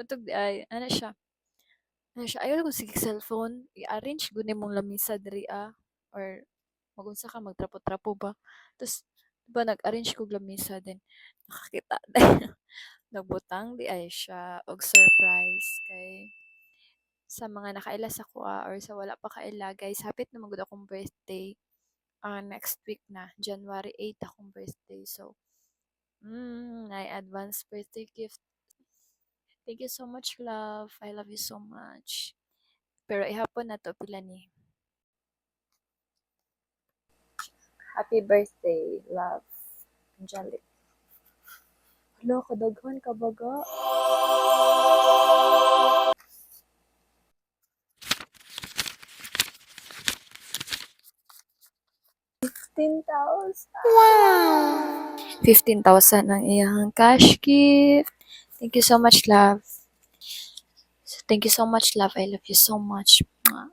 Matug di ay ano siya ayaw ko sige cellphone, i-arrange gud nimong lamisa diri or magunsa ka magtrapo-trapo ba. Tas 'di ba nag-arrange kog lamisa then nakakita nagbutang di ay siya og surprise kay sa mga nakaila sa kuha or sa wala pa kaila guys, hapit na man gud akong birthday. Next week na, January 8 akong birthday. So, na advance birthday gift. Thank you so much, love. I love you so much. Pero ihapon na to, pila ni. Happy birthday, love. Angelic. Hello, kadaghan ka baga. 15,000. Wow! 15,000 ang iyang cash gift. Thank you so much, love. Thank you so much, love. I love you so much. Mwah.